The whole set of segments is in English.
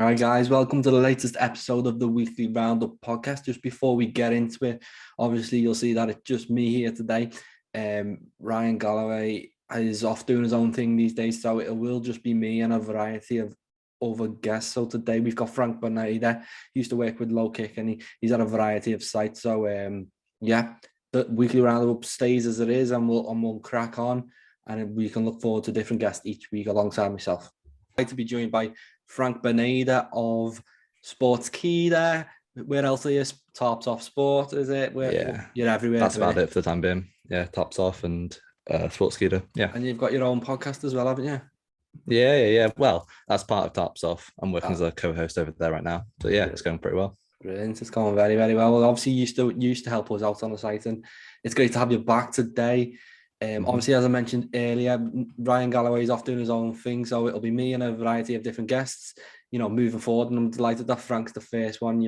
All right, guys, welcome to the latest episode of the weekly Roundup podcast. Just before we get into it, obviously you'll see that it's just me here today. Ryan Galloway is off doing his own thing these days, so it will just be me and a variety of other guests. So today we've got Frank Bonada. He used to work with LowKick, and he's at a variety of sites. So yeah, the weekly Roundup stays as it is, and we'll crack on, and we can look forward to different guests each week alongside myself. I'd like to be joined by Frank Bonada of Sportskeeda. Where else are you? Tarps off sport, is it? You're everywhere. That's about it for the time being. Yeah, Tarps off and Sportskeeda. Yeah. And you've got your own podcast as well, haven't you? Yeah. Well, that's part of Tarps off. I'm working as a co-host over there right now. So yeah, it's going pretty well. Brilliant. It's going very, very well. Well, obviously you used to help us out on the site, and it's great to have you back today. Obviously, as I mentioned earlier, Ryan Galloway is off doing his own thing, so it'll be me and a variety of different guests, moving forward. And I'm delighted that Frank's the first one,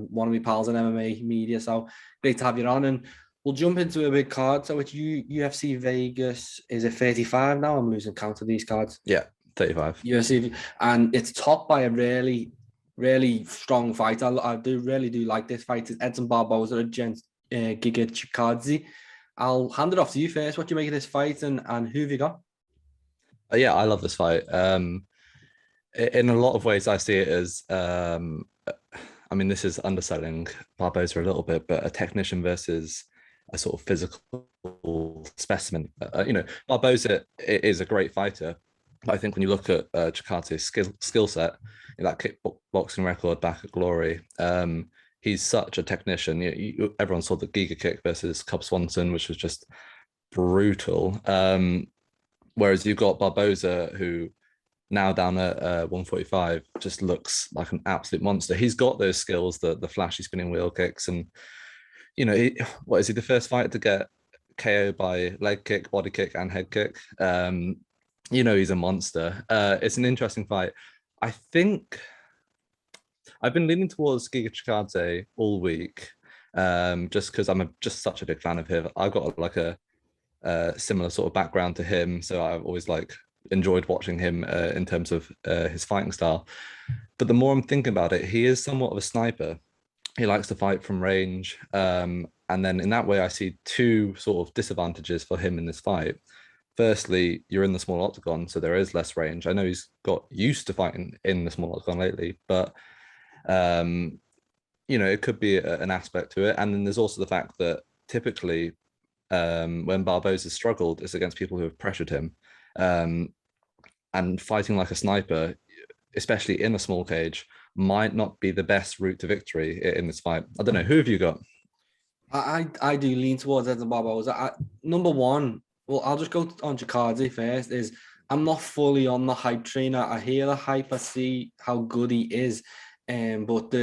one of my pals in MMA media. So great to have you on. And we'll jump into a big card. So it's UFC Vegas. Is it 35 now? I'm losing count of these cards. Yeah, 35. UFC, and it's topped by a really, really strong fight. I really do like this fight. It's Edson Barboza against Giga Chikadze. I'll hand it off to you first. What do you make of this fight, and who have you got? Yeah, I love this fight. In a lot of ways, I see it as, this is underselling Barboza a little bit, but a technician versus a sort of physical specimen. Barboza is a great fighter. But I think when you look at Chikadze's skill set, that kickboxing record back at Glory, he's such a technician. Everyone saw the Giga Kick versus Cub Swanson, which was just brutal. Whereas you've got Barboza, who now down at 145 just looks like an absolute monster. He's got those skills, the flashy spinning wheel kicks, and what is he, the first fighter to get KO by leg kick, body kick, and head kick? He's a monster. It's an interesting fight. I think I've been leaning towards Giga Chikadze all week, just because I'm just such a big fan of him. I've got like a similar sort of background to him, so I've always enjoyed watching him in terms of his fighting style. But the more I'm thinking about it, he is somewhat of a sniper. He likes to fight from range, and then in that way, I see two sort of disadvantages for him in this fight. Firstly, you're in the small octagon, so there is less range. I know he's got used to fighting in the small octagon lately, but it could be an aspect to it. And then there's also the fact that typically when Barboza struggled, it's against people who have pressured him. And fighting like a sniper, especially in a small cage, might not be the best route to victory in this fight. I don't know. Who have you got? I do lean towards Edson Barboza. Number one, well, I'll just go on Chikadze first, is I'm not fully on the hype train. I hear the hype, I see how good he is. But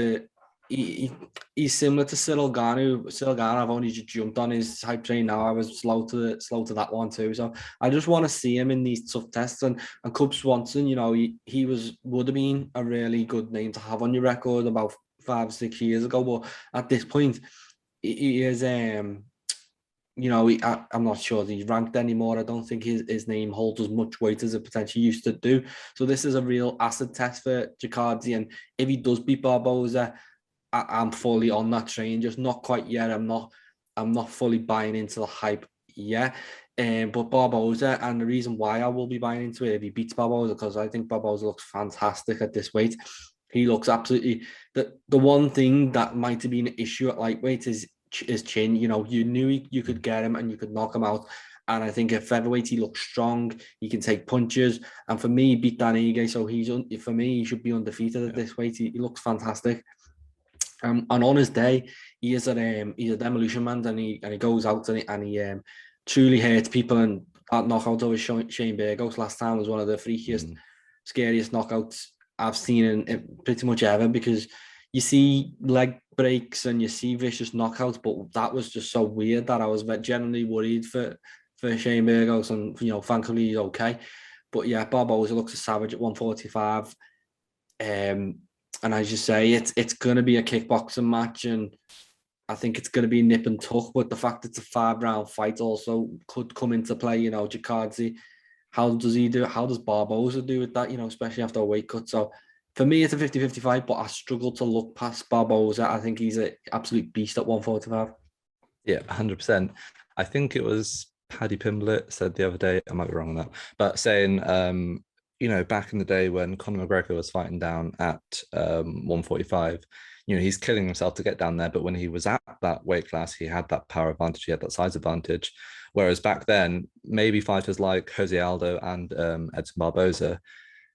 he's similar to Cyril Gane. I've only just jumped on his hype train now. I was slow to that one too. So I just want to see him in these tough tests. And Cub Swanson, he would have been a really good name to have on your record about 5 or 6 years ago. But at this point, he is I'm not sure he's ranked anymore. I don't think his name holds as much weight as it potentially used to do. So this is a real acid test for Chikadze. And if he does beat Barboza, I'm fully on that train. Just not quite yet. I'm not fully buying into the hype yet. But Barboza, and the reason why I will be buying into it if he beats Barboza, because I think Barboza looks fantastic at this weight. He looks absolutely the one thing that might have been an issue at lightweight is chin. You knew you could get him and you could knock him out. And I think at featherweight, he looks strong. He can take punches. And for me, he beat Dan Ige. So for me, he should be undefeated at this weight. He looks fantastic. And on his day, he's a demolition man, and he goes out and he truly hurts people. And that knockout over Shane Burgos last time was one of the freakiest, scariest knockouts I've seen in pretty much ever, because you see leg breaks and you see vicious knockouts, but that was just so weird that I was generally worried for Shane Burgos, and thankfully he's okay. But yeah, Barboza looks a savage at 145. And as you say, it's going to be a kickboxing match, and I think it's going to be nip and tuck. But the fact it's a 5-round fight also could come into play. Chikadze, how does he do it? How does Barboza do with that? Especially after a weight cut. So For me, it's a 50-50 fight, but I struggle to look past Barboza. I think he's an absolute beast at 145. Yeah, 100%. I think it was Paddy Pimblett said the other day, I might be wrong on that, but saying, back in the day when Conor McGregor was fighting down at 145, he's killing himself to get down there. But when he was at that weight class, he had that power advantage, he had that size advantage. Whereas back then, maybe fighters like Jose Aldo and Edson Barboza,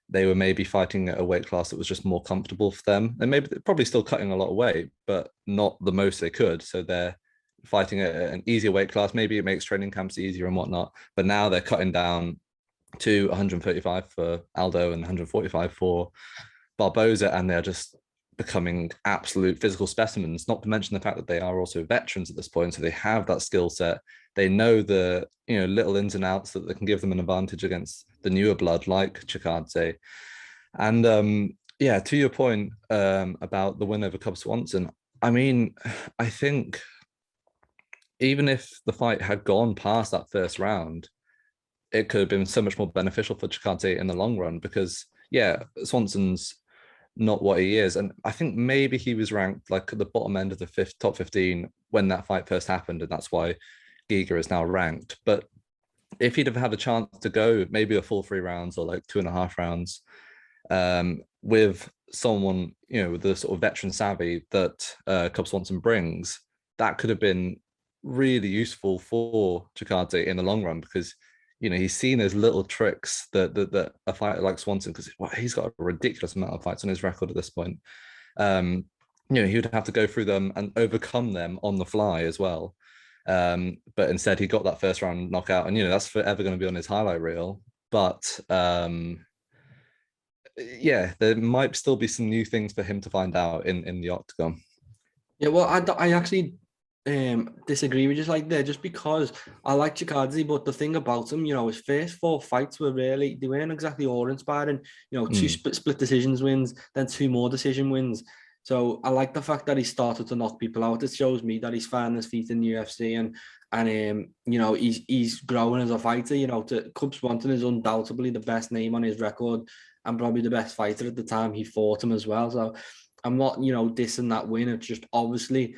they were maybe fighting at a weight class that was just more comfortable for them. And maybe they're probably still cutting a lot of weight, but not the most they could. So they're fighting at an easier weight class. Maybe it makes training camps easier and whatnot. But now they're cutting down to 135 for Aldo and 145 for Barboza, and they're just becoming absolute physical specimens, not to mention the fact that they are also veterans at this point. So they have that skill set. They know the little ins and outs that can give them an advantage against the newer blood like Chikadze. And to your point about the win over Cub Swanson, I mean, I think even if the fight had gone past that first round, it could have been so much more beneficial for Chikadze in the long run, because Swanson's not what he is. And I think maybe he was ranked like at the bottom end of the top 15 when that fight first happened. And that's why Giga is now ranked. But if he'd have had a chance to go maybe a full 3 rounds or like 2.5 rounds with someone, with the sort of veteran savvy that Cub Swanson brings, that could have been really useful for Chikadze in the long run, because he's seen those little tricks that a fighter like Swanson, because he's got a ridiculous amount of fights on his record at this point. He would have to go through them and overcome them on the fly as well. But instead, he got that first round knockout, and that's forever going to be on his highlight reel. But there might still be some new things for him to find out in the octagon. Yeah, well, I actually disagree with you like there, just because I like Chikadze, but the thing about him, his first 4 fights they weren't exactly awe-inspiring. 2 split decisions wins, then 2 more decision wins. So I like the fact that he started to knock people out. It shows me that he's finding his feet in the UFC, and he's growing as a fighter. Cub Swanson is undoubtedly the best name on his record and probably the best fighter at the time he fought him as well. So I'm not dissing that win. It's just obviously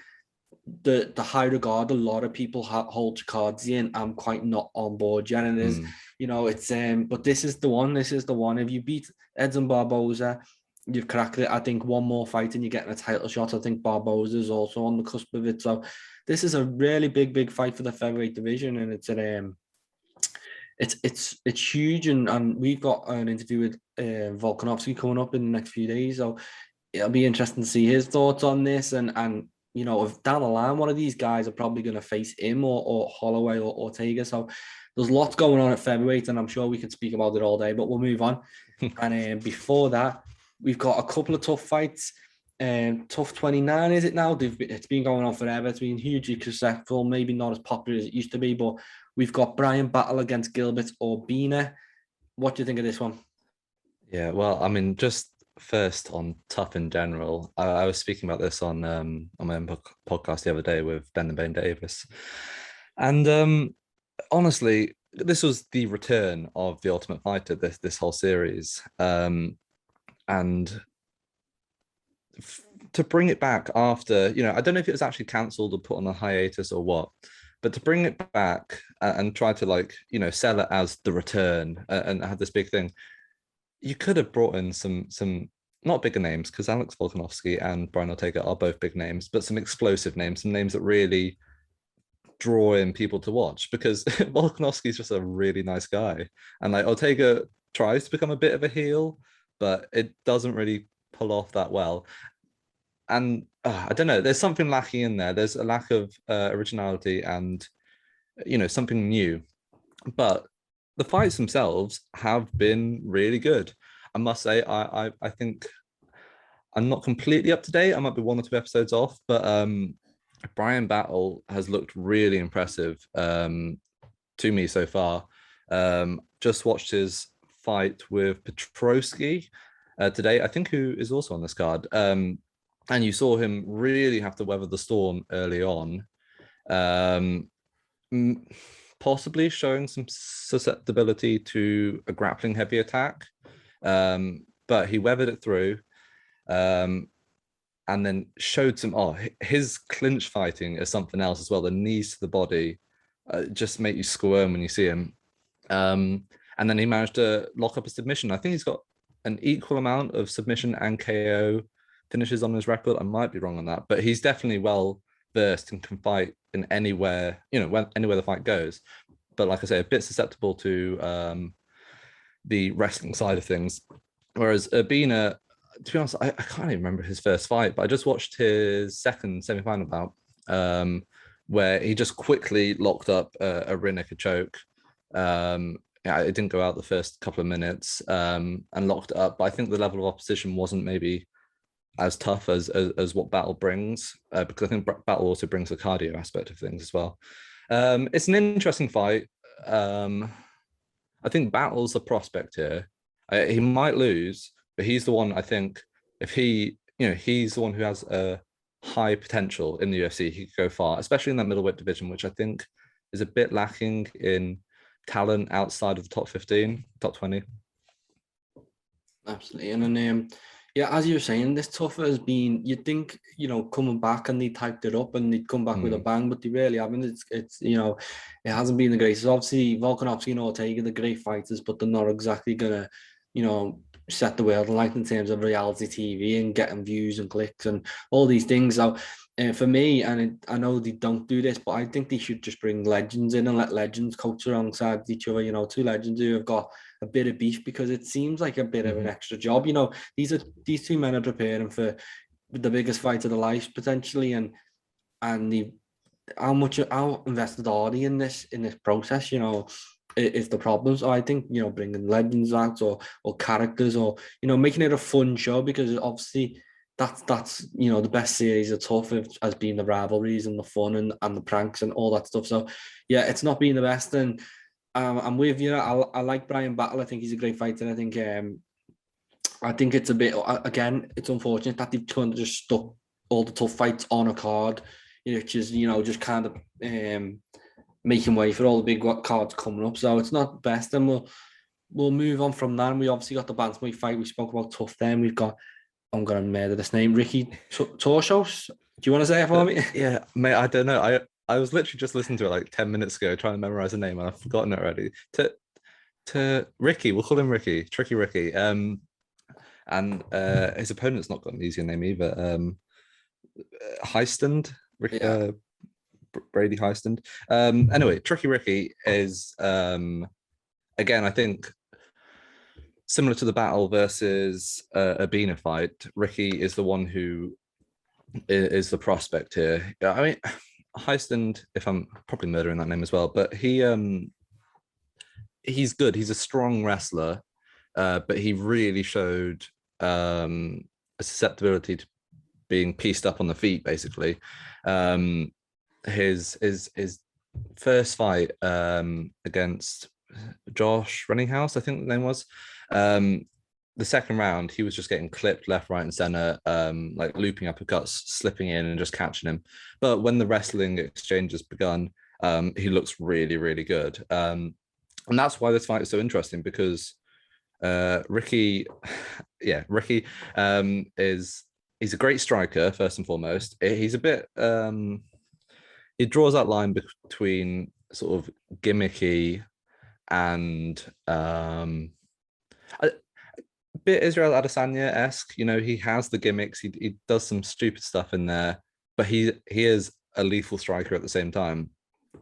the high regard a lot of people hold Chikadze in. I'm quite not on board yet, and it is it's but this is the one. If you beat Edson Barboza, you've cracked it. I think one more fight and you're getting a title shot. I think Barboza is also on the cusp of it. So this is a really big fight for the featherweight division, and it's huge. And we've got an interview with Volkanovski coming up in the next few days, so it'll be interesting to see his thoughts on this. And if down the line one of these guys are probably going to face him or Holloway or Ortega. So there's lots going on at featherweight, and I'm sure we can speak about it all day, but we'll move on. And before that, we've got a couple of tough fights. Tough 29, is it now? It's been going on forever. It's been hugely successful, maybe not as popular as it used to be, but we've got Brian Battle against Gilbert Urbina. What do you think of this one? Yeah, well, I mean, just first on tough in general, I was speaking about this on my own podcast the other day with Ben the Bane Davis, and honestly, this was the return of the Ultimate Fighter, this whole series, and to bring it back after, I don't know if it was actually cancelled or put on a hiatus or what, but to bring it back and try to sell it as the return and have this big thing. You could have brought in some not bigger names, because Alex Volkanovski and Brian Ortega are both big names, but some explosive names, some names that really draw in people to watch, because Volkanovski is just a really nice guy, and Ortega tries to become a bit of a heel, but it doesn't really pull off that well. And I don't know, there's something lacking in there. There's a lack of originality and something new, but the fights themselves have been really good. I must say, I think I'm not completely up to date. I might be 1 or 2 episodes off, but Brian Battle has looked really impressive to me so far. Just watched his fight with Petrosky today, I think, who is also on this card. And you saw him really have to weather the storm early on. Possibly showing some susceptibility to a grappling heavy attack, but he weathered it through. And then showed some, his clinch fighting is something else as well. The knees to the body just make you squirm when you see him. And then he managed to lock up a submission. I think he's got an equal amount of submission and KO finishes on his record. I might be wrong on that, but he's definitely well versed and can fight in anywhere, anywhere the fight goes. But like I say, a bit susceptible to the wrestling side of things. Whereas Urbina, to be honest, I can't even remember his first fight, but I just watched his second semi-final bout, where he just quickly locked up a rear naked choke. It didn't go out the first couple of minutes, and locked it up. But I think the level of opposition wasn't maybe as tough as what Battle brings, because I think Battle also brings the cardio aspect of things as well. It's an interesting fight. I think Battle's the prospect here. He might lose, but he's the one, I think, if he, he's the one who has a high potential in the UFC. He could go far, especially in that middleweight division, which I think is a bit lacking in talent outside of the top 15, top 20. Absolutely. And then, yeah, as you were saying, this tougher has been, you'd think, coming back and they typed it up and they'd come back with a bang, but they really haven't. It's it hasn't been the greatest. Obviously, Volkanovski and Ortega, they're great fighters, but they're not exactly going to, set the world alight in terms of reality TV and getting views and clicks and all these things. So for me, and I know they don't do this, but I think they should just bring legends in and let legends coach alongside each other. Two legends who have got a bit of beef, because it seems like a bit of an extra job. These two men are preparing for the biggest fight of their lives potentially, and how invested are they in this process? Is the problem. So I think, bringing legends out or characters, or, making it a fun show, because obviously that's the best series of tough has been the rivalries and the fun and the pranks and all that stuff. So yeah, it's not been the best, and I'm with you. I like Brian Battle. I think he's a great fighter. I think it's a bit, again, it's unfortunate that they've kind of just stuck all the tough fights on a card, which is, just kind of making way for all the big cards coming up. So it's not the best, and we'll move on from that. And we obviously got the bantamweight fight. We spoke about tough then. We've got, I'm going to murder this name, Ricky Torshos. Do you want to say it for me? Yeah, mate, I don't know. I was literally just listening to it like 10 minutes ago, trying to memorize the name, and I've forgotten it already. To Ricky, we'll call him Ricky, Tricky Ricky. And his opponent's not got an easier name either. Heistand, Ricky, yeah. Brady Heistand. Anyway, Tricky Ricky is again, I think similar to the Battle versus Urbina fight. Ricky is the one who is the prospect here. I mean, Heistand, if I'm probably murdering that name as well, but he's good. He's a strong wrestler, but he really showed a susceptibility to being pieced up on the feet, basically. His first fight against Josh Runninghouse, I think the name was, the second round, he was just getting clipped left, right, and center, like looping uppercuts, slipping in and just catching him. But when the wrestling exchange has begun, he looks really, really good. And that's why this fight is so interesting, because Ricky he's a great striker, first and foremost. He's a bit he draws that line between sort of gimmicky and a bit Israel Adesanya-esque. He has the gimmicks, he does some stupid stuff in there, but he is a lethal striker at the same time.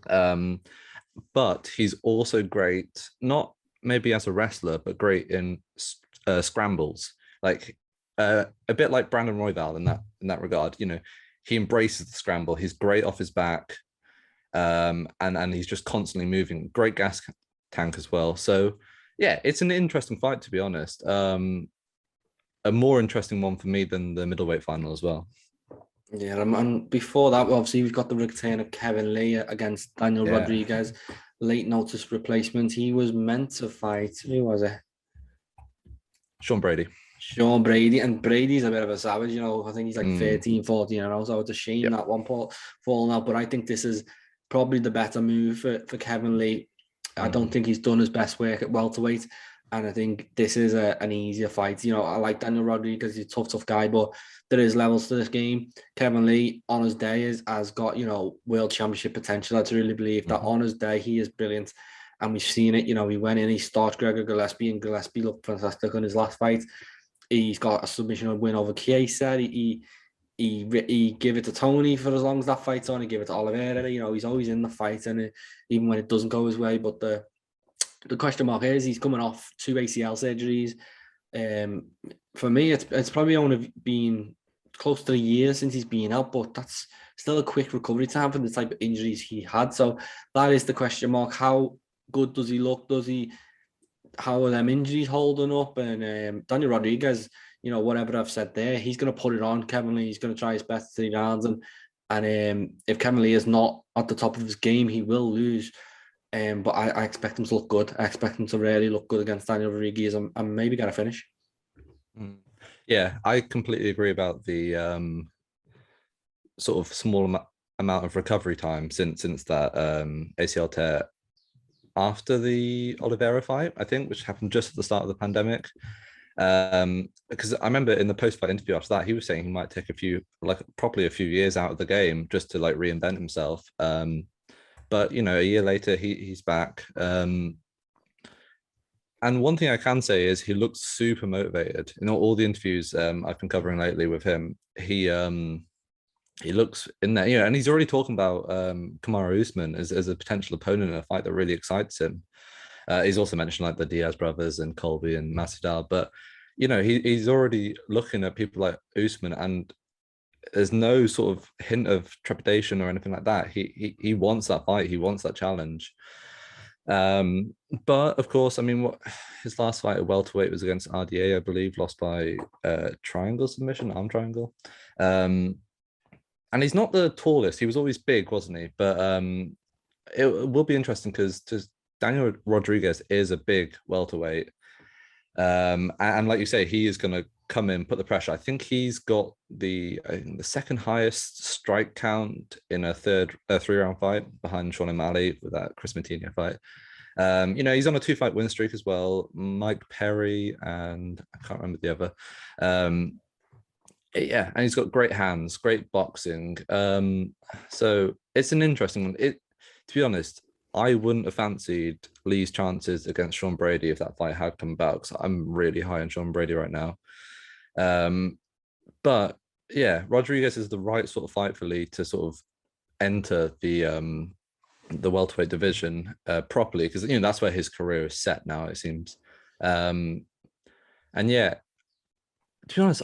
But he's also great, not maybe as a wrestler, but great in scrambles, like a bit like Brandon Royval in that regard. He embraces the scramble. He's great off his back, and he's just constantly moving. Great gas tank as well. So yeah, it's an interesting fight, to be honest. A more interesting one for me than the middleweight final as well. Yeah, and before that, obviously, we've got the return of Kevin Lee against Daniel Rodriguez, late notice replacement. He was meant to fight, who was it? Sean Brady, and Brady's a bit of a savage, I think he's like 13, 14, so it's a shame that one falling out, but I think this is probably the better move for Kevin Lee. I don't think he's done his best work at welterweight, And I think this is an easier fight. You know, I like Daniel Rodriguez. He's a tough guy, but there is levels to this game. Kevin Lee, on his day, has got, you know, world championship potential. I truly believe that on his day, he is brilliant. And we've seen it. You know, he went in, he started Gregor Gillespie, and Gillespie looked fantastic on his last fight. He's got a submission win over Chiesa. He give it to Tony for as long as that fight's on. He give it to Oliveira. You know, he's always in the fight, and even when it doesn't go his way. But the question mark is he's coming off 2 ACL surgeries. For me, it's probably only been close to a year since he's been out, but that's still a quick recovery time for the type of injuries he had. So that is the question mark. How good does he look? How are them injuries holding up? And Daniel Rodriguez, you know, whatever I've said there, he's going to put it on Kevin Lee. He's going to try his best 3 rounds. And if Kevin Lee is not at the top of his game, he will lose. But I expect him to look good. I expect him to really look good against Daniel Rodriguez and maybe get a finish. Yeah, I completely agree about the sort of small amount of recovery time since that ACL tear after the Oliveira fight, I think, which happened just at the start of the pandemic. Because I remember in the post-fight interview after that, he was saying he might take a few years out of the game just to like reinvent himself. But you know, a year later, he's back. And one thing I can say is he looks super motivated. In all the interviews I've been covering lately with him, he looks in there, you know, and he's already talking about Kamaru Usman as a potential opponent in a fight that really excites him. He's also mentioned like the Diaz brothers and Colby and Masvidal, but you know, he's already looking at people like Usman, and there's no sort of hint of trepidation or anything like that. He wants that fight. He wants that challenge. But of course, I mean, his last fight at welterweight was against RDA, I believe, lost by triangle submission, arm triangle. And he's not the tallest. He was always big, wasn't he? But it will be interesting because Daniel Rodriguez is a big welterweight. And like you say, he is going to come in, put the pressure. I think he's got the second highest strike count in a 3-round fight behind Sean O'Malley with that Chris Matinho fight. You know, he's on a 2-fight win streak as well. Mike Perry and I can't remember the other. Yeah, and he's got great hands, great boxing. So it's an interesting one. To be honest, I wouldn't have fancied Lee's chances against Sean Brady if that fight had come about, because I'm really high on Sean Brady right now. But yeah, Rodriguez is the right sort of fight for Lee to sort of enter the welterweight division properly, because you know that's where his career is set now, it seems. And yeah, to be honest,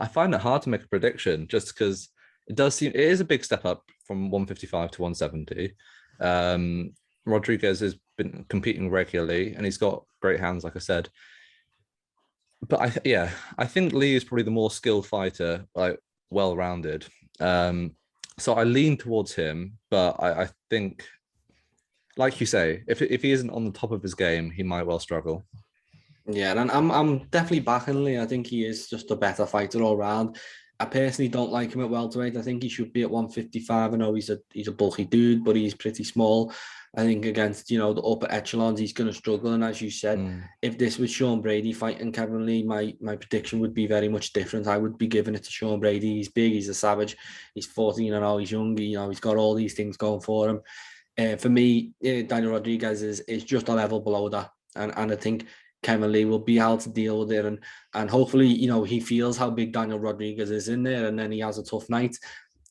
I find it hard to make a prediction just because it is a big step up from 155 to 170. Rodriguez has been competing regularly and he's got great hands, like I said. But I think Lee is probably the more skilled fighter, like well-rounded. So I lean towards him, but I think, like you say, if he isn't on the top of his game, he might well struggle. Yeah, and I'm definitely backing Lee. I think he is just a better fighter all round. I personally don't like him at welterweight. I think he should be at 155. I know he's a bulky dude, but he's pretty small. I think against, you know, the upper echelons, he's going to struggle. And as you said, if this was Sean Brady fighting Kevin Lee, my prediction would be very much different. I would be giving it to Sean Brady. He's big, he's a savage, he's 14 he's young, you know, he's got all these things going for him. For me, Daniel Rodriguez is just a level below that. And I think Kevin Lee will be able to deal with it, and hopefully, you know, he feels how big Daniel Rodriguez is in there, and then he has a tough night,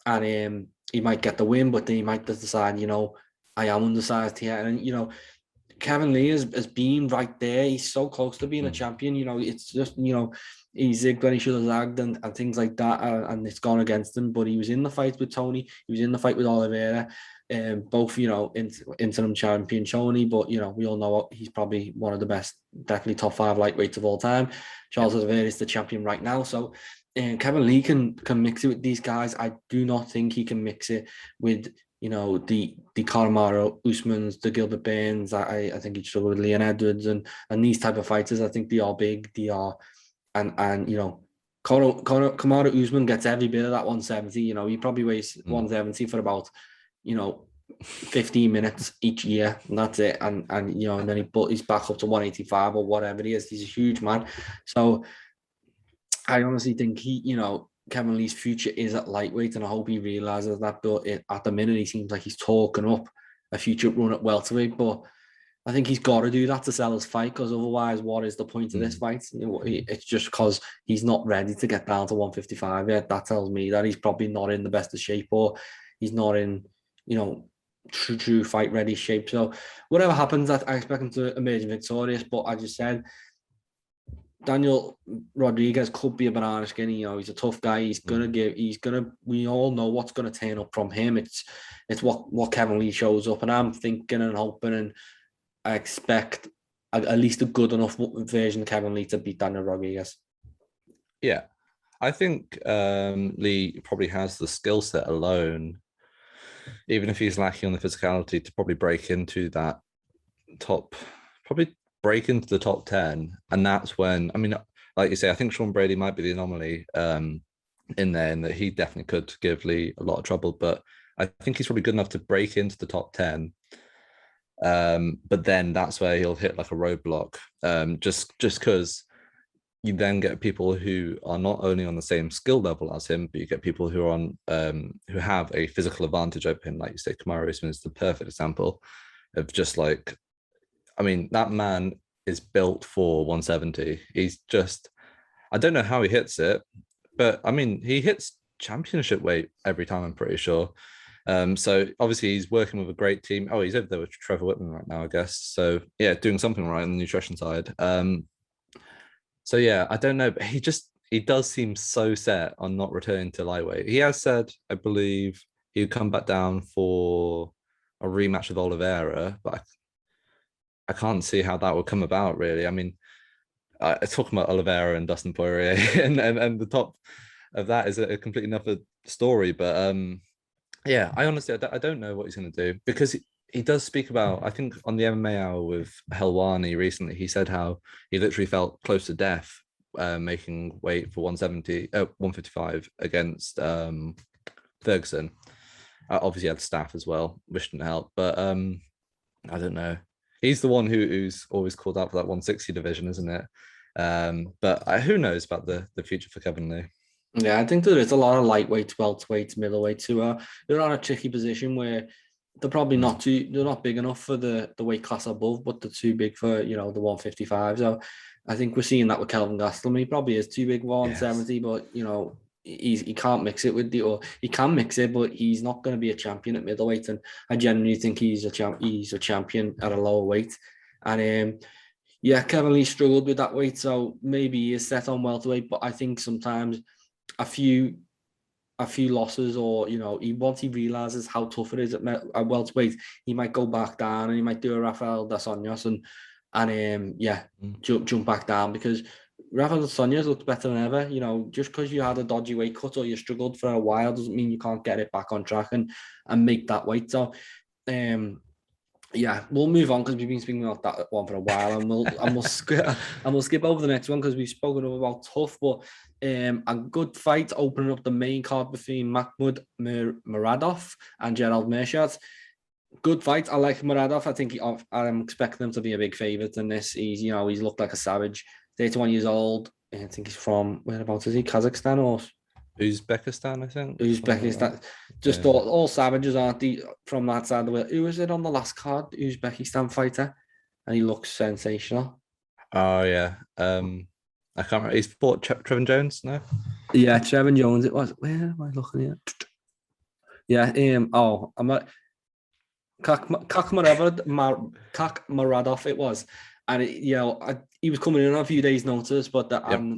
and he might get the win, but then he might just decide, you know, I am undersized here, and you know, Kevin Lee has been right there. He's so close to being a champion. You know, it's just, you know, he zigged when he should have zagged and things like that, and it's gone against him. But he was in the fight with Tony. He was in the fight with Oliveira. Both, you know, interim champion Tony, but you know, we all know he's probably one of the best, definitely top 5 lightweights of all time. Charles Oliveira is the champion right now, so Kevin Lee can mix it with these guys. I do not think he can mix it with, you know, the Kamaru Usmans, the Gilbert Burns. I think he'd struggle with Leon Edwards and these type of fighters. I think they are big. They are, and you know, Kamaru Usman gets every bit of that 170. You know, he probably weighs 170 for about, you know, 15 minutes each year, and that's it. And you know, and then he's back up to 185 or whatever he is. He's a huge man. So I honestly think Kevin Lee's future is at lightweight, and I hope he realizes that. But at the minute, he seems like he's talking up a future run at welterweight. But I think he's got to do that to sell his fight, because otherwise, what is the point of this fight? It's just because he's not ready to get down to 155 yet. That tells me that he's probably not in the best of shape, or he's not in, true fight ready shape. So whatever happens, I expect him to emerge victorious. But I just said, Daniel Rodriguez could be a banana skin. He's a tough guy. We all know what's gonna turn up from him. It's what Kevin Lee shows up, and I'm thinking and hoping, and I expect at least a good enough version of Kevin Lee to beat Daniel Rodriguez. Yeah, I think Lee probably has the skill set alone, even if he's lacking on the physicality, to probably break into that break into the top 10. And that's when, I mean, like you say, I think Sean Brady might be the anomaly in there, and that he definitely could give Lee a lot of trouble. But I think he's probably good enough to break into the top 10. But then that's where he'll hit like a roadblock, just because you then get people who are not only on the same skill level as him, but you get people who are on who have a physical advantage over him. Like you say, Kamaru Usman is the perfect example of just like, I mean, that man is built for 170. He's just, I don't know how he hits it, but I mean, he hits championship weight every time, I'm pretty sure. So obviously he's working with a great team. Oh, he's over there with Trevor Whitman right now, I guess. So yeah, doing something right on the nutrition side. So yeah, I don't know, but he does seem so set on not returning to lightweight. He has said, I believe, he'd come back down for a rematch with Oliveira, but I can't see how that would come about, really. I mean, talking about Oliveira and Dustin Poirier, and the top of that is a completely another story. But yeah, I honestly, I don't know what he's going to do, because he does speak about, I think on the MMA Hour with Helwani recently, he said how he literally felt close to death making weight for 155 against Ferguson. Obviously had staff as well, which didn't help. But I don't know. He's the one who's always called out for that 160 division, isn't it? But who knows about the future for Kevin Lee? Yeah, I think there is a lot of lightweights, welterweights, middleweights who are they're on a tricky position where they're probably they're not big enough for the weight class above, but they're too big for the 155. So I think we're seeing that with Kelvin Gastelum. He probably is too big for 170, but he can't mix it with he can mix it, but he's not going to be a champion at middleweight. And I genuinely think he's a champion at a lower weight. And Kevin Lee struggled with that weight, so maybe he is set on welterweight. But I think sometimes a few losses, or once he realizes how tough it is at welterweight, he might go back down and he might do a Rafael dos Anjos and jump back down, because Rafael dos Anjos looked better than ever. Just because you had a dodgy weight cut or you struggled for a while doesn't mean you can't get it back on track and make that weight. So we'll move on, because we've been speaking about that one for a while, and we'll skip over the next one, because we've spoken about tough, but a good fight opening up the main card between Mahmoud Muradov and Gerald Meerschaert. Good fight. I like Muradov. I think I'm expecting him to be a big favourite in this. He's looked like a savage. 31 years old. I think he's from, whereabouts is he? Kazakhstan or Uzbekistan, I think. Uzbekistan. Just all savages, aren't they, from that side of the world? Who was it on the last card? Uzbekistan fighter, and he looks sensational. Oh yeah. I can't remember. He's fought Trevin Jones, no? Yeah, Trevin Jones. It was. Where am I looking at? Yeah. I'm at Kakmaradov. It was, and he was coming in on a few days' notice. But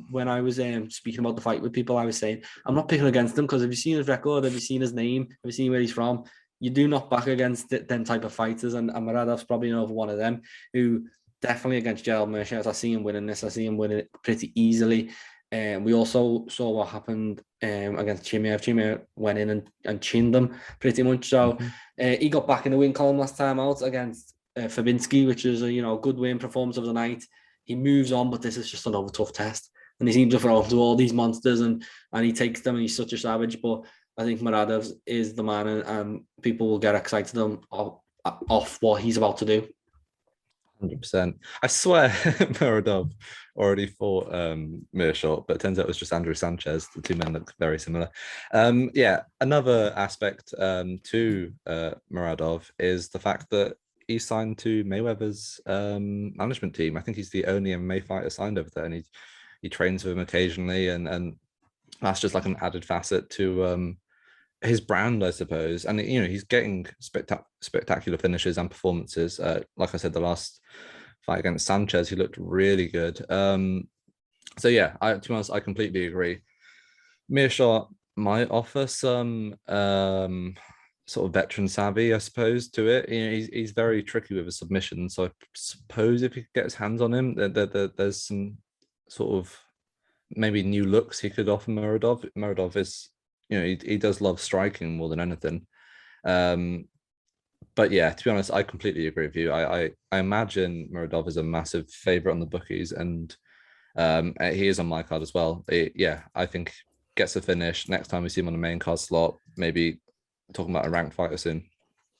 when I was speaking about the fight with people, I was saying I'm not picking against him, because have you seen his record? Have you seen his name? Have you seen where he's from? You do not back against them type of fighters, and Muradov's probably another one of them who. Definitely against Gerald Meerschaert. I see him winning this. I see him winning it pretty easily. We also saw what happened against Chimaev. Chimaev went in and chinned him pretty much. So he got back in the win column last time out against Fabinski, which is a good win performance of the night. He moves on, but this is just another tough test. And he seems to throw up to all these monsters, and he takes them, and he's such a savage. But I think Muradov is the man, and people will get excited off what he's about to do. 100%. I swear Muradov already fought Mearshot, but it turns out it was just Andrew Sanchez. The two men look very similar. Yeah, another aspect to Muradov is the fact that he signed to Mayweather's management team. I think he's the only MMA fighter signed over there, and he trains with him occasionally, and that's just like an added facet to his brand, I suppose. And he's getting spectacular finishes and performances. Like I said, the last fight against Sanchez, he looked really good. So yeah, to be honest, I completely agree. Mearshot might offer some sort of veteran savvy, I suppose, to it. He's very tricky with his submission. So I suppose if he could get his hands on him, there's some sort of maybe new looks he could offer Muradov. Muradov is, he does love striking more than anything. But yeah, to be honest, I completely agree with you. I imagine Muradov is a massive favorite on the bookies, and he is on my card as well. Yeah, I think gets a finish. Next time we see him on the main card slot, maybe talking about a ranked fighter soon.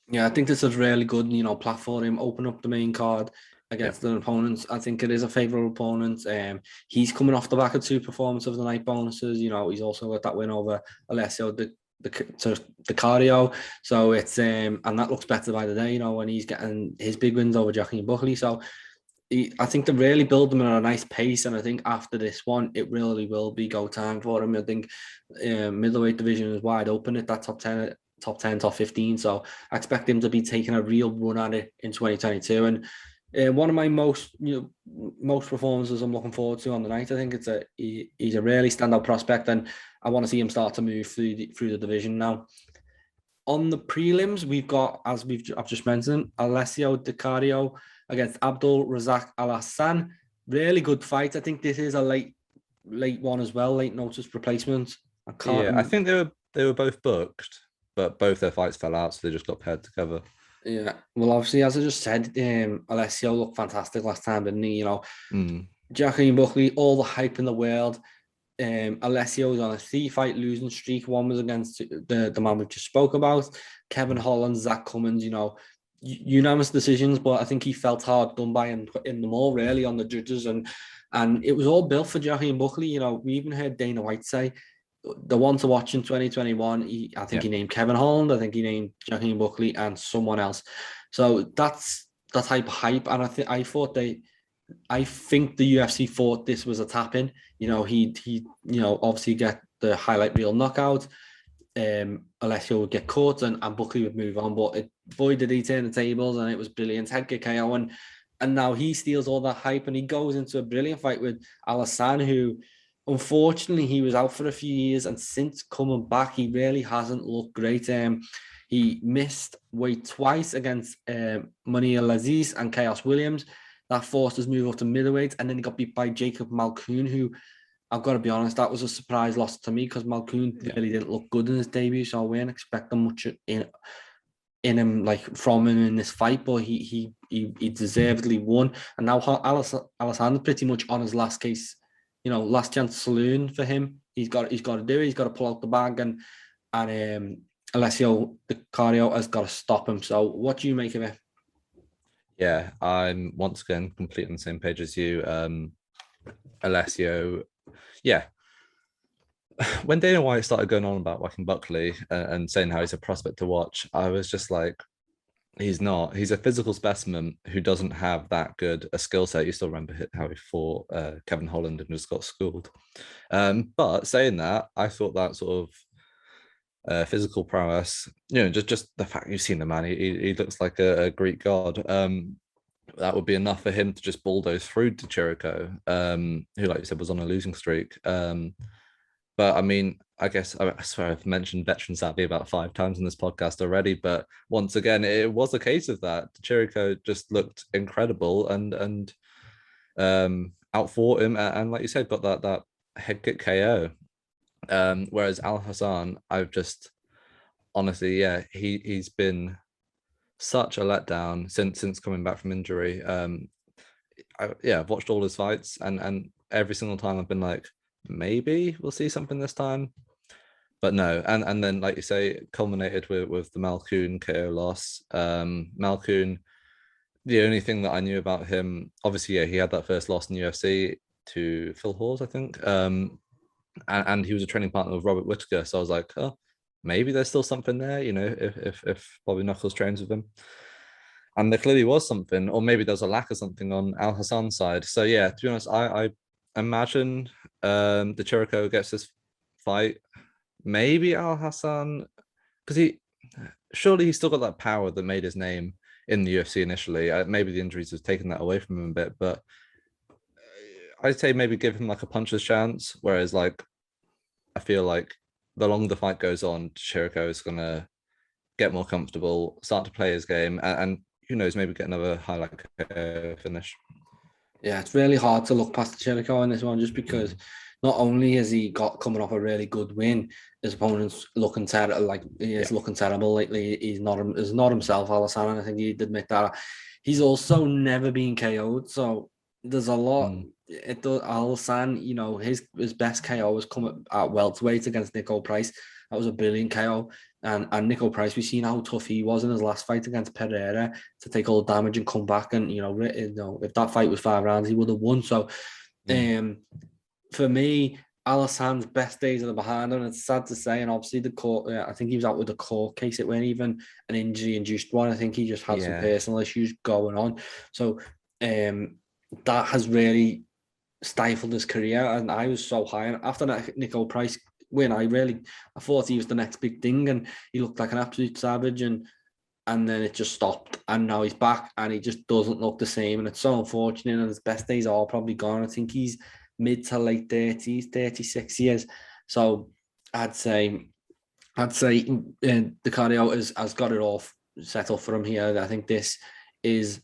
Yeah, I think this is really good, platform him, open up the main card against the opponents. I think it is a favourable opponent. He's coming off the back of 2 performance of the night bonuses. He's also got that win over Alessio the cardio. So it's and that looks better by the day, when he's getting his big wins over Joaquin Buckley. So I think they really build them at a nice pace, and I think after this one, it really will be go time for him. I think middleweight division is wide open at that top 10, top 15. So I expect him to be taking a real run at it in 2022. And one of my most performances I'm looking forward to on the night. I think he's a really standout prospect, and I want to see him start to move through the division now. On the prelims, we've got, as I've just mentioned, Alessio Di Cario against Abdul Razak Al Hassan. Really good fight. I think this is a late one as well, late notice replacement. I think they were both booked, but both their fights fell out, so they just got paired together. Yeah, well, obviously, as I just said, Alessio looked fantastic last time, didn't he? Joaquin Buckley, all the hype in the world. Alessio was on a 3-fight losing streak. One was against the man we just spoke about, Kevin Holland, Zach Cummins. Unanimous decisions, but I think he felt hard done by in them all, really, on the judges, and it was all built for Joaquin Buckley. We even heard Dana White say the one to watch in 2021. He named Kevin Holland. I think he named Joaquin Buckley and someone else. So that's the type of hype, and I think the UFC thought this was a tap-in. He obviously get the highlight reel knockout. Alessio would get caught and Buckley would move on. But boy, did he turn the tables, and it was brilliant. Head kick KO, and now he steals all that hype, and he goes into a brilliant fight with Al Hassan, who unfortunately he was out for a few years, and since coming back, he really hasn't looked great. He missed weight twice against Munir Aziz and Chaos Williams. That forced his move up to middleweight, and then he got beat by Jacob Malkoun, who, I've got to be honest, that was a surprise loss to me, because Malkoun really didn't look good in his debut, so I weren't expecting much in him, like from him in this fight, but he deservedly won. And now Alessandro pretty much on his last case, last chance saloon for him. He's got to do it. He's got to pull out the bag, and Alessio Di Cario has got to stop him. So what do you make of it? Yeah, I'm once again completely on the same page as you. Alessio, yeah. When Dana White started going on about Joaquin Buckley and saying how he's a prospect to watch, I was just like, he's not. He's a physical specimen who doesn't have that good a skill set. You still remember how he fought Kevin Holland and just got schooled. But saying that, I thought that sort of physical prowess, just the fact you've seen the man, he looks like a Greek god. That would be enough for him to just bulldoze through to Chirico, who, like you said, was on a losing streak. But I mean, I guess I swear I've mentioned veteran savvy about 5 times in this podcast already. But once again, it was a case of that. Chirico just looked incredible and outfought him, and like you said, got that head kick KO. Whereas Al Hassan, I've just honestly, he's been such a letdown since coming back from injury. I've watched all his fights, and every single time I've been like, maybe we'll see something this time. but no, and then like you say, it culminated with the Malkoun KO loss. Malkoun, the only thing that I knew about him, obviously, yeah, he had that first loss in UFC to Phil Hawes, I think. And he was a training partner with Robert Whittaker. So I was like, oh, maybe there's still something there, you know, if Bobby Knuckles trains with him. And there clearly was something, or maybe there's a lack of something on Al Hassan's side. So yeah, to be honest, I imagine the Chirico gets this fight. Maybe Al Hassan, because surely he's still got that power that made his name in the UFC initially. Maybe the injuries have taken that away from him a bit, but I'd say maybe give him like a puncher's chance. Whereas like I feel like the longer the fight goes on, Chirico is gonna get more comfortable, start to play his game, and who knows, maybe get another highlight finish. Yeah, it's really hard to look past Chirico in this one, just because not only has he got coming off a really good win, his opponent's looking terrible. Like he is looking terrible lately. He's not himself, Alessandro. I think he'd admit that. He's also never been KO'd, so there's a lot. It does. Alessandro, you know, his best KO was come at welterweight against Nico Price. That was a brilliant KO. And Nico Price, we've seen how tough he was in his last fight against Pereira to take all the damage and come back. And you know, if that fight was 5 rounds, he would have won. So, for me, Alessandro's best days are behind him. And it's sad to say, and obviously the court. I think he was out with the court case. It wasn't even an injury-induced one. I think he just had some personal issues going on. So, that has really stifled his career. And I was so high after that Nico Price win. I thought he was the next big thing, and he looked like an absolute savage. And then it just stopped, and now he's back, and he just doesn't look the same. And it's so unfortunate. And his best days are probably gone. I think he's mid to late 30s, 36 years. So I'd say the cardio has got it all set up for him here. I think this is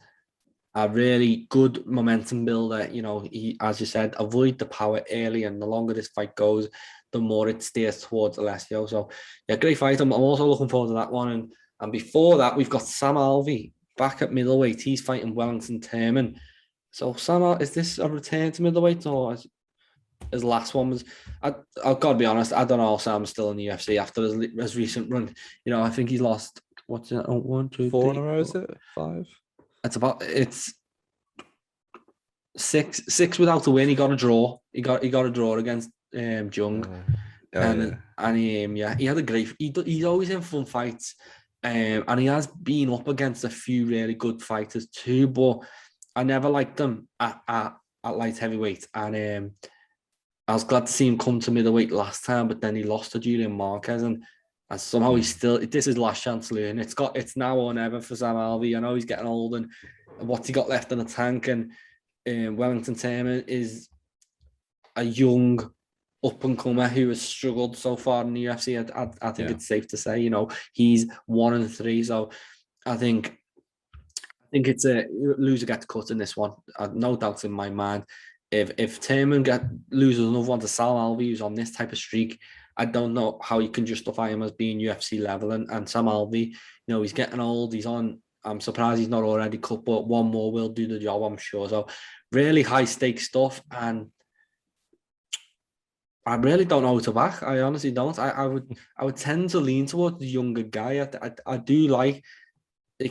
a really good momentum builder. You know, he, as you said, avoid the power early, and the longer this fight goes, the more it steers towards Alessio. So yeah, great fight. I'm also looking forward to that one. And before that, we've got Sam Alvey back at middleweight. He's fighting Wellington Turman. So Sam, is this a return to middleweight, or his last one was? I've got to be honest, I don't know if Sam's still in the UFC after his recent run. You know, I think he's lost, what's it, 1, 2, 4 3, in a row, is it? 5? It's six without a win. He got a draw. He got a draw against Jung. And he had a great. He's always in fun fights, and he has been up against a few really good fighters too. But I never liked him at light heavyweight, and I was glad to see him come to middleweight last time. But then he lost to Julian Marquez, and somehow he's still. This is last chance to learn. It's now or never for Sam Alvey. I know he's getting old, and what's he got left in the tank? And Wellington Turman is a young up-and-comer who has struggled so far in the UFC. I think it's safe to say, you know, he's 1-3. So I think it's a loser gets cut in this one. No doubts in my mind. If Turman loses another one to Sam Alvey, who's on this type of streak, I don't know how you can justify him as being UFC level. And Sam Alvey, you know, he's getting old. He's on. I'm surprised he's not already cut, but one more will do the job, I'm sure. So really high stakes stuff, and I really don't know who to back. I honestly don't. I would tend to lean towards the younger guy. I do like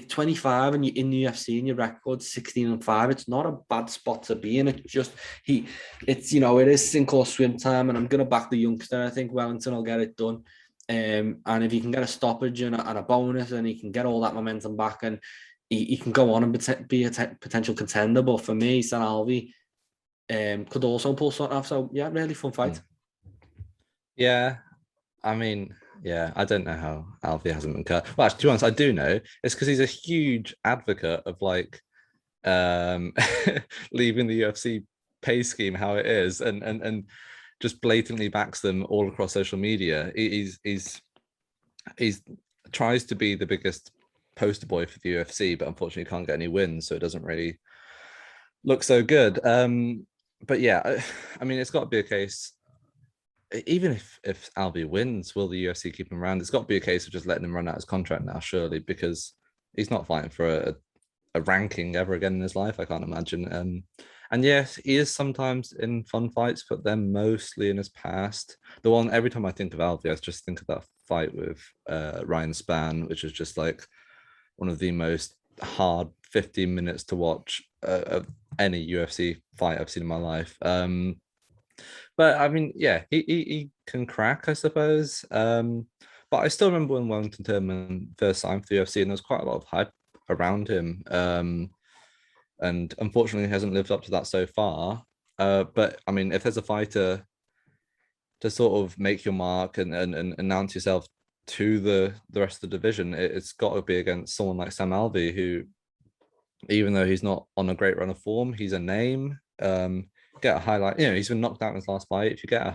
25 and you're in the UFC and your record 16-5. It's not a bad spot to be in. It's you know, it is sink or swim time, and I'm gonna back the youngster. I think Wellington will get it done. And if he can get a stoppage and a bonus, and he can get all that momentum back, and he can go on and be a potential contender. But for me, Sam Alvey could also pull something off. So yeah, really fun fight. Yeah, I mean, yeah, I don't know how Alfie hasn't been cut. Well, actually, to be honest, I do know. It's because he's a huge advocate of like leaving the UFC pay scheme how it is, and just blatantly backs them all across social media. He's tries to be the biggest poster boy for the UFC, but unfortunately can't get any wins, so it doesn't really look so good. But yeah, I mean, it's got to be a case. Even if Alvey wins, will the UFC keep him around? It's got to be a case of just letting him run out his contract now, surely, because he's not fighting for a ranking ever again in his life. I can't imagine. And yes, he is sometimes in fun fights, but they're mostly in his past. The one every time I think of Alvi, I just think of that fight with Ryan Spann, which is just like one of the most hard 15 minutes to watch of any UFC fight I've seen in my life. But I mean, yeah, he can crack, I suppose. But I still remember when Wellington Turman first signed for the UFC, and there was quite a lot of hype around him. And unfortunately, he hasn't lived up to that so far. But I mean, if there's a fighter to sort of make your mark and announce yourself to the rest of the division, it's got to be against someone like Sam Alvey, who, even though he's not on a great run of form, he's a name. Get a highlight, he's been knocked out in his last fight. If you get a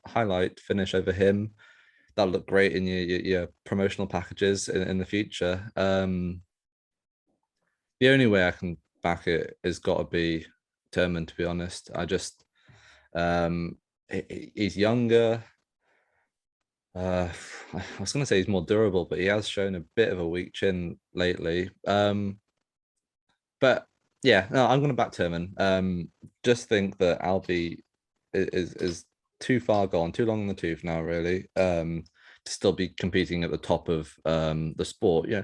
highlight finish over him, that'll look great in your promotional packages in the future. The only way I can back it has got to be Turman, to be honest. I just he's younger. I was going to say he's more durable, but he has shown a bit of a weak chin lately. But yeah, no, I'm going to back Turman. Just think that Albie is too far gone, too long in the tooth now, really. To still be competing at the top of the sport. Yeah,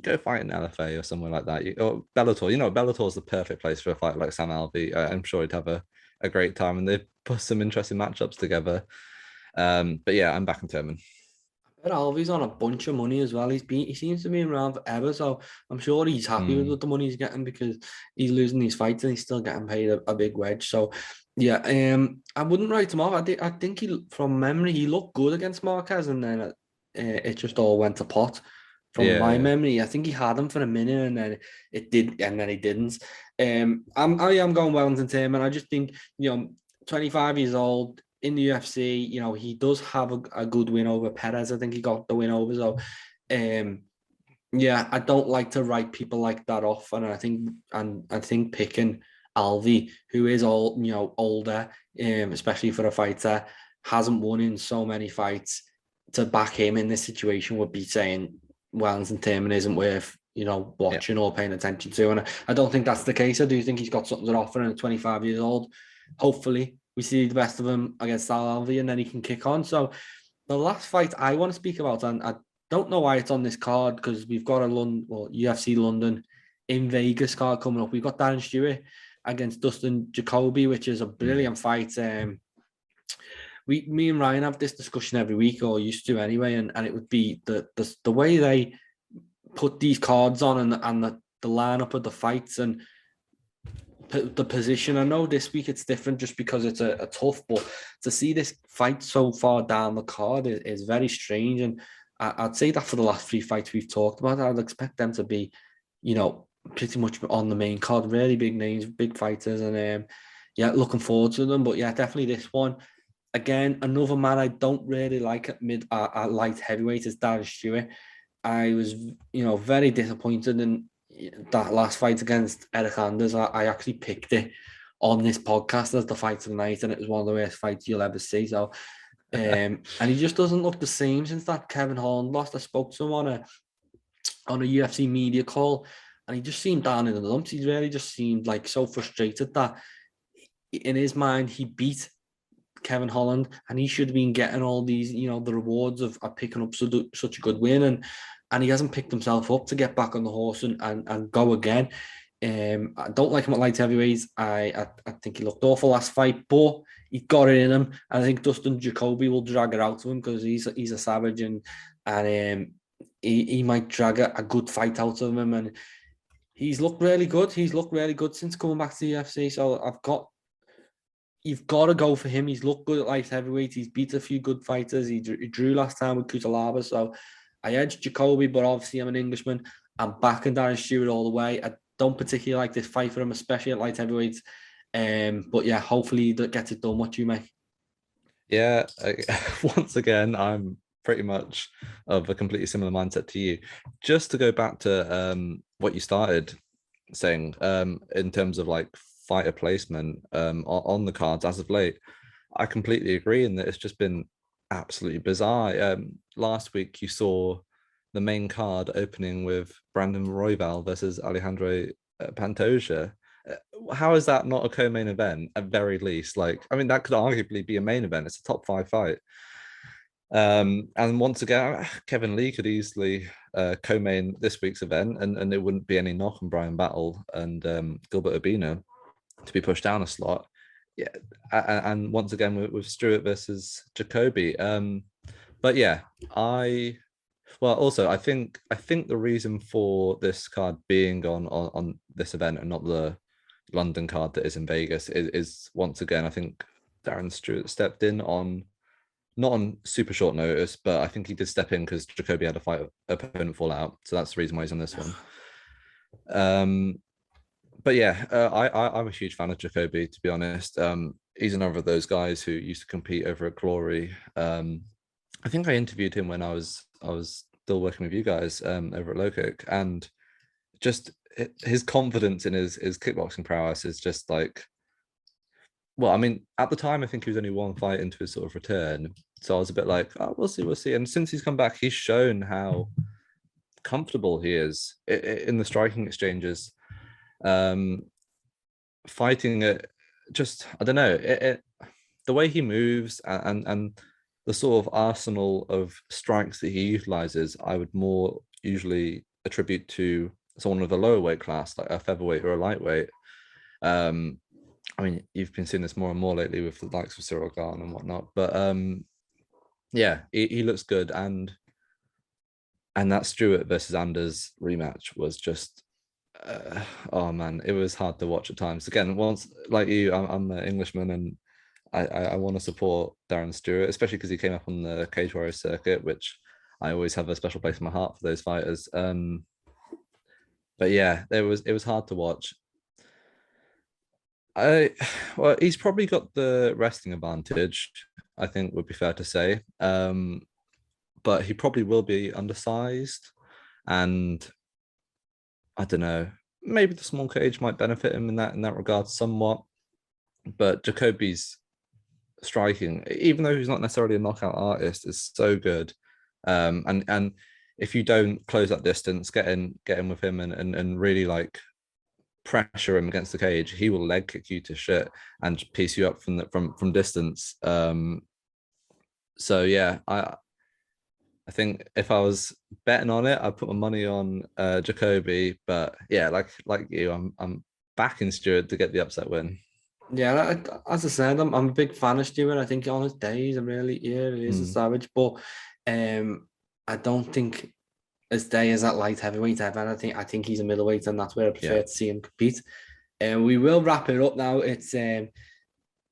go fight in LFA or somewhere like that. Or Bellator. Bellator is the perfect place for a fight like Sam Alvey. I'm sure he'd have a great time, and they've put some interesting matchups together. But yeah, I'm back in Turman. But Alvy's on a bunch of money as well. He seems to be around forever, so I'm sure he's happy with the money he's getting, because he's losing these fights and he's still getting paid a big wedge. So yeah, I wouldn't write him off. I think from memory, he looked good against Marquez, and then it just all went to pot. From my Yeah. memory, I think he had him for a minute, and then it did, and then he didn't. I am going Wellington Tim, and I just think 25 years old, in the UFC, he does have a good win over Perez. I think he got the win over. So, yeah, I don't like to write people like that off. And I think picking Alvi, who is older, especially for a fighter, hasn't won in so many fights, to back him in this situation would be saying Wellington Turman isn't worth watching or paying attention to. And I don't think that's the case. I do think he's got something to offer, and at 25 years old, hopefully we see the best of him against Alvi, and then he can kick on. So the last fight I want to speak about, and I don't know why it's on this card, because we've got UFC London in Vegas card coming up. We've got Darren Stewart against Dustin Jacoby, which is a brilliant fight. Me and Ryan have this discussion every week, or used to anyway, and it would be the way they put these cards on, and the lineup of the fights and the position. I know this week it's different just because it's a tough, but to see this fight so far down the card is very strange. And I'd say that for the last three fights we've talked about, I'd expect them to be, pretty much on the main card. Really big names, big fighters, and yeah, looking forward to them. But yeah, definitely this one. Again, another man I don't really like at light heavyweight is Darren Stewart. I was, very disappointed in that last fight against Eric Anders. I actually picked it on this podcast as the fight of the night, and it was one of the worst fights you'll ever see. So, and he just doesn't look the same since that Kevin Holland lost. I spoke to him on a UFC media call, and he just seemed down in the dumps. He really just seemed like so frustrated that in his mind he beat Kevin Holland, and he should have been getting all these, the rewards of picking up such a good win, and he hasn't picked himself up to get back on the horse and go again. I don't like him at light heavyweights. I think he looked awful last fight, but he got it in him. I think Dustin Jacoby will drag it out to him, because he's a savage, and he might drag a good fight out of him. And he's looked really good. He's looked really good since coming back to the UFC. So you've got to go for him. He's looked good at light heavyweight. He's beat a few good fighters. He drew last time with Kutalaba. So I edged Jacoby, but obviously I'm an Englishman. I'm backing Darren Stewart all the way. I don't particularly like this fight for him, especially at light heavyweight. But yeah, hopefully that gets it done. What do you make? Yeah, once again, I'm pretty much of a completely similar mindset to you. Just to go back to what you started saying in terms of like fighter placement on the cards as of late, I completely agree in that it's just been absolutely bizarre. Last week you saw the main card opening with Brandon Royval versus Alejandro Pantoja, How is that not a co-main event at very least? Like, I mean, that could arguably be a main event. It's a top 5 fight. And once again, Kevin Lee could easily co-main this week's event, and it wouldn't be any knock on Brian Battle and Gilbert Urbina to be pushed down a slot. Yeah, and once again with Stewart versus Jacoby. But yeah, I think the reason for this card being on this event and not the London card that is in Vegas is once again, I think Darren Stewart stepped in on, not on super short notice, but I think he did step in because Jacoby had a fight opponent fall out. So that's the reason why he's on this one. But yeah, I'm a huge fan of Jacoby, to be honest. He's another of those guys who used to compete over at Glory. I think I interviewed him when I was still working with you guys over at LowKick, and just his confidence in his kickboxing prowess is just like, well, I mean, at the time, I think he was only one fight into his sort of return. So I was a bit like, oh, we'll see. And since he's come back, he's shown how comfortable he is in the striking exchanges. Fighting it, just, I don't know, the way he moves and the sort of arsenal of strikes that he utilizes, I would more usually attribute to someone of a lower weight class, like a featherweight or a lightweight. I mean, you've been seeing this more and more lately with the likes of Cyril Gane and whatnot, but yeah, he looks good, and that Stewart versus Anders rematch was just oh man, it was hard to watch at times. Again, once, like you, I'm an Englishman, and I want to support Darren Stewart, especially because he came up on the Cage Warriors circuit, which I always have a special place in my heart for those fighters. But yeah, it was hard to watch. Well, he's probably got the wrestling advantage, I think would be fair to say. But he probably will be undersized, and I don't know, maybe the small cage might benefit him in that regard somewhat. But Jacoby's striking, even though he's not necessarily a knockout artist, is so good. And if you don't close that distance, get in with him and really like pressure him against the cage, he will leg kick you to shit and piece you up from distance. So yeah, I think if I was betting on it, I'd put my money on Jacoby. But yeah, like you, I'm backing Stewart to get the upset win. Yeah, as I said, I'm a big fan of Stewart. I think on his day, he's he is a savage. But I don't think his day is at light heavyweight ever. I think he's a middleweight, and that's where I prefer to see him compete. And we will wrap it up now. It's there's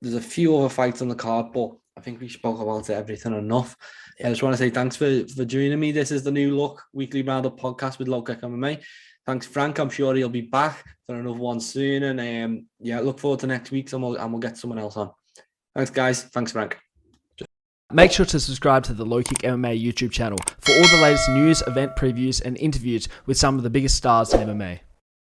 a few other fights on the card, but I think we spoke about everything enough. I just want to say thanks for joining me. This is the New Look Weekly Roundup podcast with LowKick MMA. Thanks, Frank. I'm sure he'll be back for another one soon. And yeah, look forward to next week, and we'll get someone else on. Thanks, guys. Thanks, Frank. Make sure to subscribe to the LowKick MMA YouTube channel for all the latest news, event previews, and interviews with some of the biggest stars in MMA.